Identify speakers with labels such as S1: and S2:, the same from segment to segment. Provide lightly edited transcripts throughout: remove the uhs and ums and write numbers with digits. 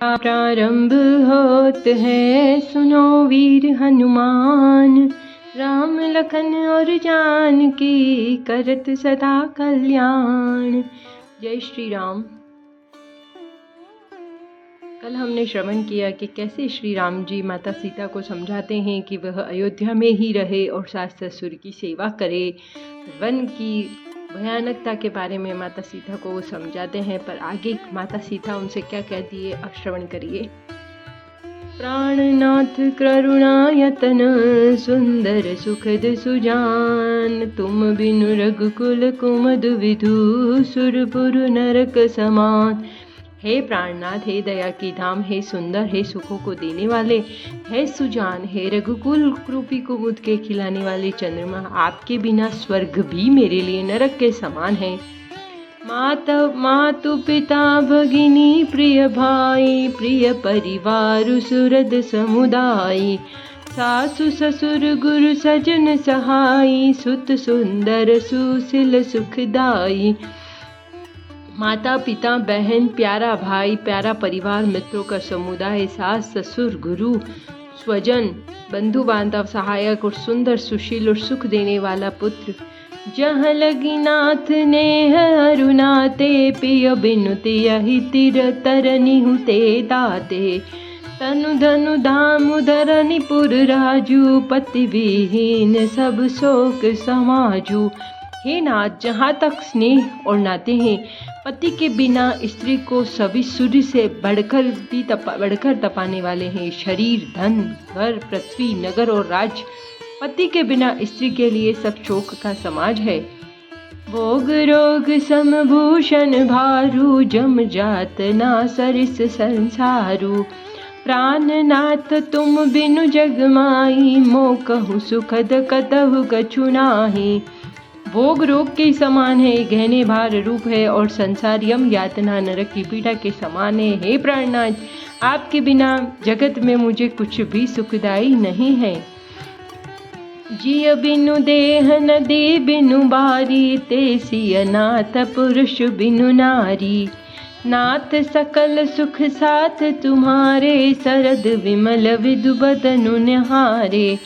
S1: प्रारंभ होत है, सुनो वीर हनुमान। राम लखन और जानकी करत सदा कल्याण। जय श्री राम। कल हमने श्रवण किया कि कैसे श्री राम जी माता सीता को समझाते हैं कि वह अयोध्या में ही रहे और सास ससुर की सेवा करे। वन की भयानकता के बारे में माता सीता को वो समझाते हैं, पर आगे माता सीता उनसे क्या कहती है, अब श्रवण करिए। प्राणनाथ करुणायतन सुंदर सुखद सुजान, तुम बिनु रघुकुल कुमद विधु सुरपुर नरक समान। हे प्राणनाथ, हे दया की धाम, हे सुंदर, हे सुखों को देने वाले, हे सुजान, हे रघुकुल रूपी कुमुद के खिलाने वाले चंद्रमा, आपके बिना स्वर्ग भी मेरे लिए नरक के समान है। मातु पिता भगिनी प्रिय भाई, प्रिय परिवार सुहृद समुदाय, सासु ससुर गुरु सजन सहाय, सुत सुंदर सुशील सुखदाई। माता पिता बहन प्यारा भाई प्यारा परिवार मित्रों का समुदाय, सास ससुर गुरु स्वजन बंधु बांधव सहायक और सुंदर सुशील और सुख देने वाला पुत्र। जहाँ लगी नाथ ने अरुणाते, पिय बिनुते यही तिर तरनी हुते दाते। तनु धनु धाम धरनी पुर राजू, पति विहीन सब शोक समाजू। हे नाथ, जहाँ तक स्नेह और नाते हैं, पति के बिना स्त्री को सभी सूर्य से बढ़कर तपाने वाले हैं। शरीर धन घर पृथ्वी नगर और राज्य, पति के बिना स्त्री के लिए सब शोक का समाज है। भोग रोग समभूषण भारू, जम जात ना सरिस संसारू। प्राणनाथ तुम बिनु जग माई, मो कहूँ सुखद कतहु कछु नाही। भोग रोग के समान है, गहने भार रूप है और संसार यम यातना नरक की पीड़ा के समान है। हे प्राणनाथ, आपके बिना जगत में मुझे कुछ भी सुखदाई नहीं है। जिय बिनु देह नदी बिनु बारी, तेसी अनाथ पुरुष बिनु नारी। नाथ सकल सुख साथ तुम्हारे, सरद विमल विदु बदनु निहारे।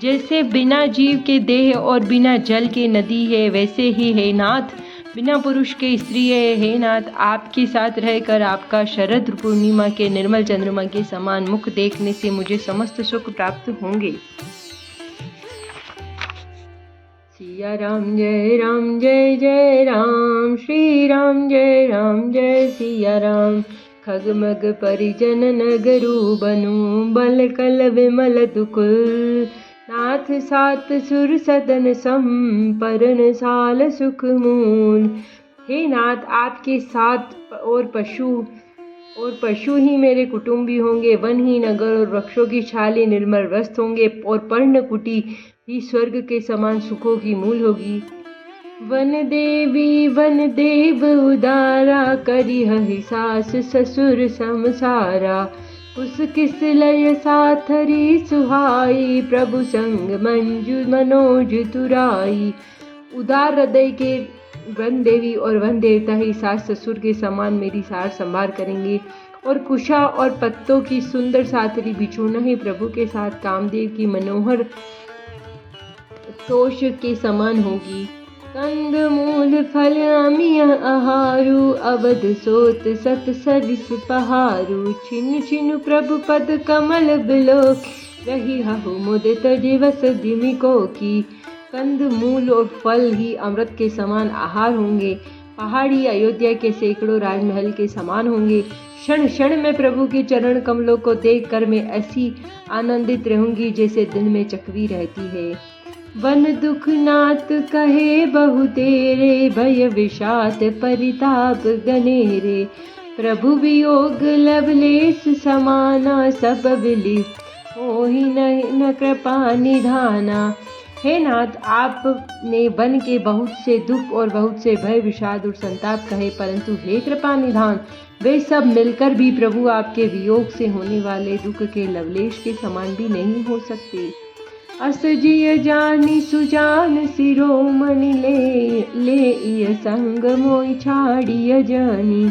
S1: जैसे बिना जीव के देह और बिना जल के नदी है, वैसे ही है नाथ बिना पुरुष के स्त्री है। हे नाथ, आपके साथ रहकर आपका शरद पूर्णिमा के निर्मल चंद्रमा के समान मुख देखने से मुझे समस्त सुख प्राप्त होंगे। सिया राम जय जय राम, श्री राम जय सिया राम। खगमग परिजन नगरू बनु, बल कल विमल दुकुल। नाथ सात सुर सदन संपरन साल सुख मूल। हे नाथ, आपके साथ और पशु ही मेरे कुटुंबी होंगे। वन ही नगर और वृक्षों की छाले निर्मल वस्त्र होंगे और पर्णकुटी ही स्वर्ग के समान सुखों की मूल होगी। वन देव उदारा, करिह सास ससुर समसारा। उस किस लय साथरी सुहाई, प्रभु संग मंजू मनोज तुराई। उदार हृदय के वन देवी और वन देवता ही सास ससुर के समान मेरी सार संभाल करेंगे और कुशा और पत्तों की सुंदर साथरी बिछोना ही प्रभु के साथ कामदेव की मनोहर तोष के समान होगी। कंद मूल फल अमिय आहारू, अवध सोत सत सरिस पहारू। छिन छिन प्रभु पद कमल बिलोक, रही हहु मुदित दिवस दिमिको की। कंद मूल और फल ही अमृत के समान आहार होंगे। पहाड़ी अयोध्या के सैकड़ों राजमहल के समान होंगे। क्षण क्षण में प्रभु के चरण कमलों को देखकर मैं ऐसी आनंदित रहूंगी जैसे दिन में चकवी रहती है। वन दुख नाथ कहे बहु तेरे, भय विषाद परिताप गनेरे। प्रभु वियोग लवलेश समाना, सब विलि मोहि न कृपा निधाना। हे नाथ, आपने वन के बहुत से दुख और बहुत से भय विषाद और संताप कहे, परंतु हे कृपा निधान, वे सब मिलकर भी प्रभु आपके वियोग से होने वाले दुख के लवलेश के समान भी नहीं हो सकते। अस जिय जानी सुजान शिरोमणि, ले संग मोहि छाड़िय जानी।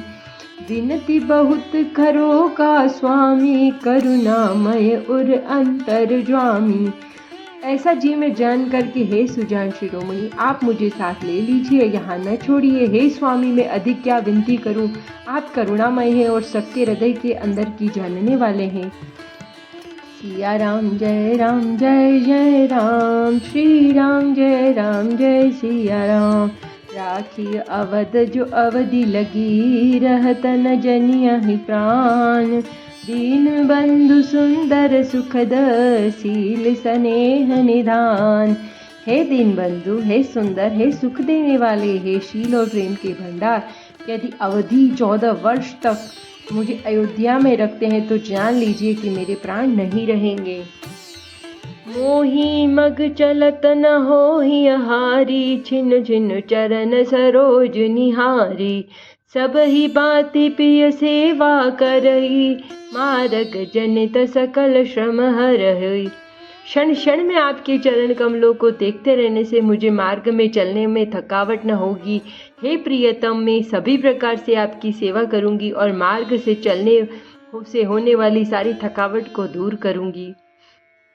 S1: विनती बहुत करो का स्वामी, करुणामय और अंतर्ज्वामी। ऐसा जी में जान करके हे सुजान शिरोमणि, आप मुझे साथ ले लीजिए, यहाँ न छोड़िए। हे स्वामी, मैं अधिक क्या विनती करूँ, आप करुणामय हैं और सबके हृदय के अंदर की जानने वाले हैं। सिया राम जय जय राम, श्री राम जय सिया राम। राखी अवध जो अवधि लगी, रहत न जनिया ही प्राण। दीन बंधु सुंदर सुखद, शील स्नेह निधान। हे दीन बंधु, हे सुंदर, हे सुख देने वाले, हे शील और प्रेम के भंडार, यदि अवधि 14 वर्ष तक मुझे अयोध्या में रखते हैं तो जान लीजिए कि मेरे प्राण नहीं रहेंगे। मोही मग चलत न होहि हारी, छिन छिन चरण सरोज निहारी। सब ही बाति प्रिय सेवा करई, मार्ग जनित सकल श्रम हरई। क्षण क्षण में आपके चरण कमलों को देखते रहने से मुझे मार्ग में चलने में थकावट न होगी। हे प्रियतम, मैं सभी प्रकार से आपकी सेवा करूंगी और मार्ग से चलने से होने वाली सारी थकावट को दूर करूंगी।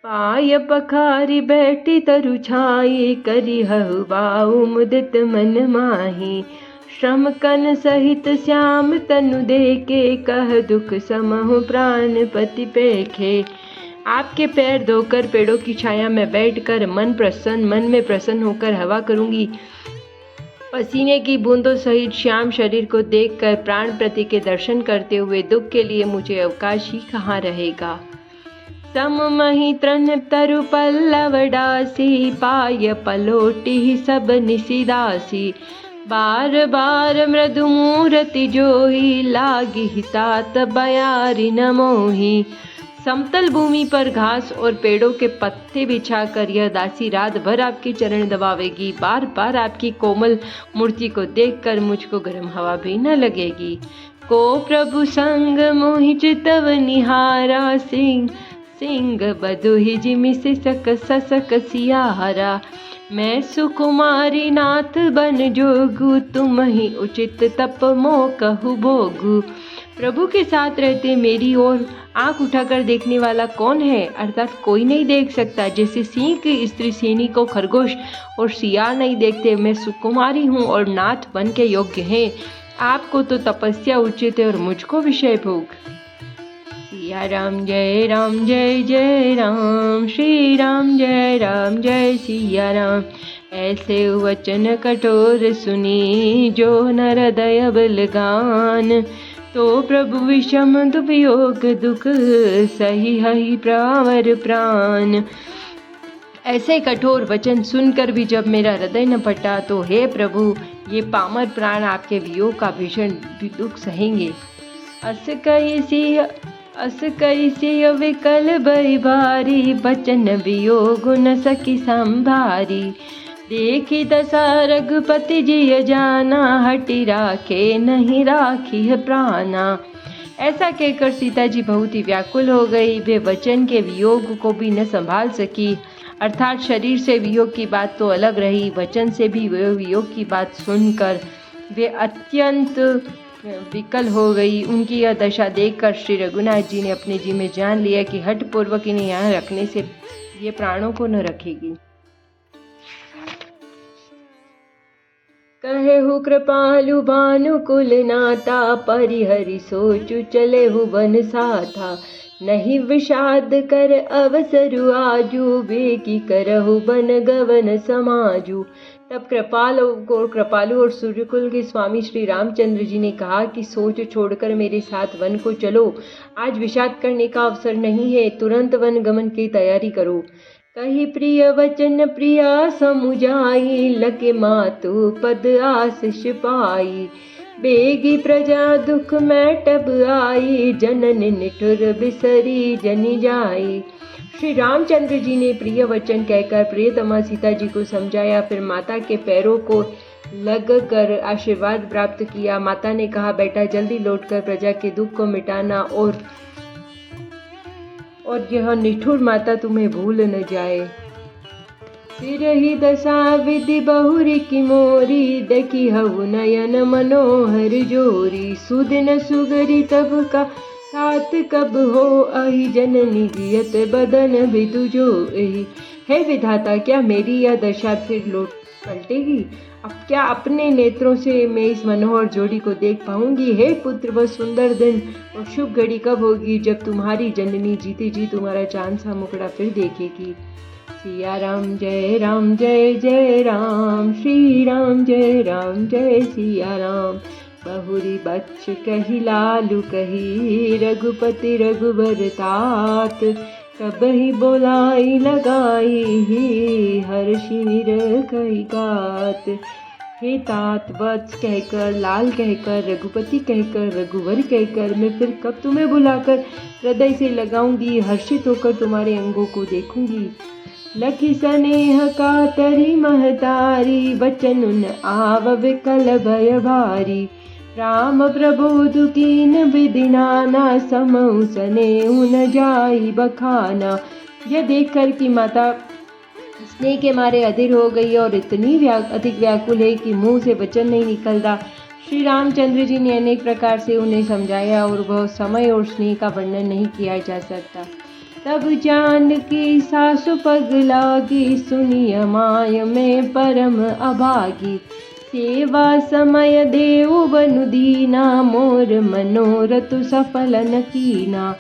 S1: पाय पखारी बैठी तरु छाई, करी हहु बाऊ मुदित मन माही। श्रम कन सहित श्याम तनु देके, कह दुख समहु प्राण पति पेखे। आपके पैर धोकर पेड़ों की छाया में बैठकर मन में प्रसन्न होकर हवा करूंगी। पसीने की बूंदों सहित श्याम शरीर को देखकर प्राण प्रति के दर्शन करते हुए दुख के लिए मुझे अवकाश ही कहाँ रहेगा। सम मही तृण तरु पल्लव डासी, पाय पलोटी सब निशिदासी। बार बार मृदु मूर्ति जोही, लागी तात बयारी न मोही। समतल भूमि पर घास और पेड़ों के पत्ते बिछाकर यह दासी रात भर आपके चरण दबावेगी। बार बार आपकी कोमल मूर्ति को देखकर मुझको गर्म हवा भी न लगेगी। को प्रभु संग मोहि चितव निहारा, सिंह सिंह बधुहि जिमि ससक सियारा। मैं सुकुमारी नाथ बन जोगु, तुम ही उचित तप मो कहु भोगु। प्रभु के साथ रहते मेरी ओर आंख उठाकर देखने वाला कौन है, अर्थात कोई नहीं देख सकता। जैसे सिंह की स्त्री सिंही को खरगोश और सियार नहीं देखते, मैं सुकुमारी हूँ और नाथ बन के योग्य है। आपको तो तपस्या उचित है और मुझको विषय भोग। सिया राम जय राम, श्री राम जय सिया राम। ऐसे वचन कठोर सुनी, जो नर हृदय बलगान। तो प्रभु विषम दुर्योग दुख, सही हहि प्रावर प्राण। ऐसे कठोर वचन सुनकर भी जब मेरा हृदय न फटा, तो हे प्रभु, ये पामर प्राण आपके वियोग का भीषण दुख सहेंगे। अस कैसी विकल भई भारी, बचन वियोग न सकी संभारी। देखी दशा रघुपति जी जाना, हटि राखे नहीं राखी है प्राणा। ऐसा कहकर सीता जी बहुत ही व्याकुल हो गई। वे वचन के वियोग को भी न संभाल सकी। अर्थात शरीर से वियोग की बात तो अलग रही, वचन से भी वियोग की बात सुनकर वे अत्यंत विकल हो गई। उनकी यह दशा देखकर श्री रघुनाथ जी ने अपने जी में जान लिया कि हठ पूर्वक इन्हें यहाँ रखने से ये प्राणों को न रखेगी। कहेहु कृपालु भानुकुल नाथा, परिहरि सोचु चलेहु वन साथा। नहीं विषाद कर अवसरु आजू, बेकी करहु बन गवन समाजू। तब कृपालु और सूर्यकुल के स्वामी श्री रामचंद्र जी ने कहा कि सोच छोड़कर मेरे साथ वन को चलो। आज विषाद करने का अवसर नहीं है, तुरंत वन गमन की तैयारी करो। कही प्रिय वचन प्रिया समुझाई, लगे मातु पद आशीष पाई। बेगी प्रजा दुख में टब आई, जनन निठुर बिसरी जनि जाई। श्री रामचंद्र जी ने प्रिय वचन कहकर प्रियतमा सीता जी को समझाया। फिर माता के पैरों को लग कर आशीर्वाद प्राप्त किया। माता ने कहा, बेटा जल्दी लौटकर प्रजा के दुख को मिटाना और यह निठुर माता तुम्हें भूल न जाए। फिरहि दशा विधि बहुरी की मोरी, देखी हऊ नयन मनोहर जोरी। सुदिन सुगरी तब का तात कब हो, अहि जननी जियत बदन बिदु जो एहि। हे विधाता, क्या मेरी यह दशा फिर लौट पलटेगी? अब क्या अपने नेत्रों से मैं इस मनोहर जोड़ी को देख पाऊंगी? हे पुत्र, वह सुंदर दिन और शुभ घड़ी कब होगी जब तुम्हारी जननी जीते जी तुम्हारा चांद सा मुखड़ा फिर देखेगी? सिया राम जय राम जय जय राम, श्री राम जय सिया राम। बहुरी बच्च कही लालू कही, रघुपति रघुबर तात। कबहि बोलाई लगाई ही, हर्षि निर कही गात। हे तात, वत्स कहकर, लाल कहकर, रघुपति कहकर, रघुवर कहकर मैं फिर कब तुम्हें बुलाकर हृदय से लगाऊंगी, हर्षित होकर तुम्हारे अंगों को देखूंगी। लखी स्नेह कातरी महतारी, बचन उन आव विकल भय भारी। राम प्रबोधु कीन विधि नाना, समऊ स्नेहु न जाई बखाना। यह देखकर कि माता स्नेह के मारे अधीर हो गई और इतनी अधिक व्याकुल है कि मुंह से वचन नहीं निकलता, श्री रामचंद्र जी ने अनेक प्रकार से उन्हें समझाया और वह समय और स्नेह का वर्णन नहीं किया जा सकता। तब जानकी सासु पगलागी, सुनिय माय में परम अभागी। सेवा समय देव बनु दीना, मोर मनोरथ सफल न कीना।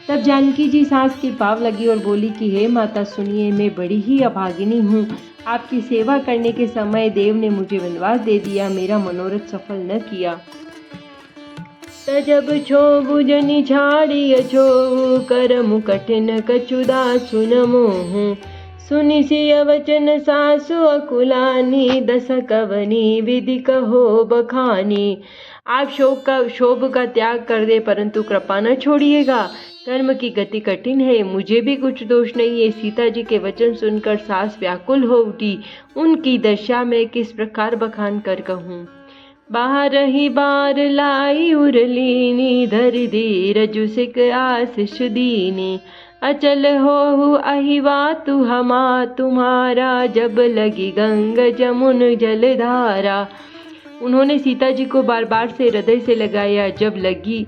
S1: तब जानकी जी सास के पाँव लगी और बोली कि हे माता सुनिए, मैं बड़ी ही अभागिनी हूँ। आपकी सेवा करने के समय देव ने मुझे वनवास दे दिया, मेरा मनोरथ सफल न किया। तजब छोबु जनि छाड़िय छोहु, करमु कठिन कछुदा सुन मोहु। सुनि सिय वचन सासु अकुलानी, दस कवनी विधि कहो बखानी। आप शोभ का त्याग कर दे, परंतु कृपा न छोड़िएगा। कर्म की गति कठिन है, मुझे भी कुछ दोष नहीं है। सीता जी के वचन सुनकर सास व्याकुल हो उठी। उनकी दशा में किस प्रकार बखान कर कहूँ। बाहर ही बार लाई उरलीनी, धरि धीरजु सिक आशीष दीनी। अचल होहु अहिवा तु हमा, तुम्हारा जब लगी गंग जमुन जलधारा। उन्होंने सीता जी को बार बार से हृदय से लगाया, जब लगी,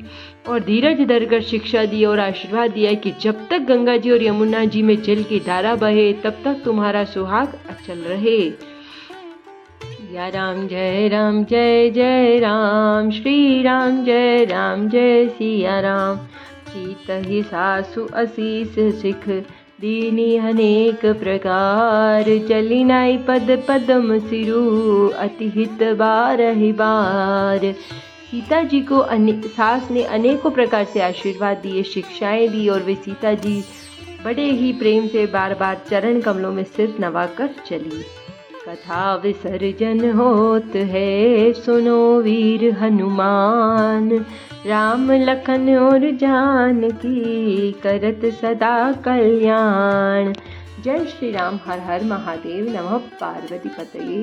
S1: और धीरज धरकर शिक्षा दी और आशीर्वाद दिया कि जब तक गंगा जी और यमुना जी में जल की धारा बहे तब तक तुम्हारा सुहाग अचल रहे। या राम जय जय राम, श्री राम जय सिया राम। सीतहि सासु असीस सिख, दीनी अनेक प्रकार। चली नाई पद पदम सिरु, अति हित बारहि बार। सीता जी को सास ने अनेकों प्रकार से आशीर्वाद दिए, शिक्षाएं दी और वे सीता जी बड़े ही प्रेम से बार बार चरण कमलों में सिर नवाकर चली। कथा विसर्जन होत है, सुनो वीर हनुमान। राम लखन और जानकी, करत सदा कल्याण। जय श्री राम। हर हर महादेव। नमः पार्वती पतये।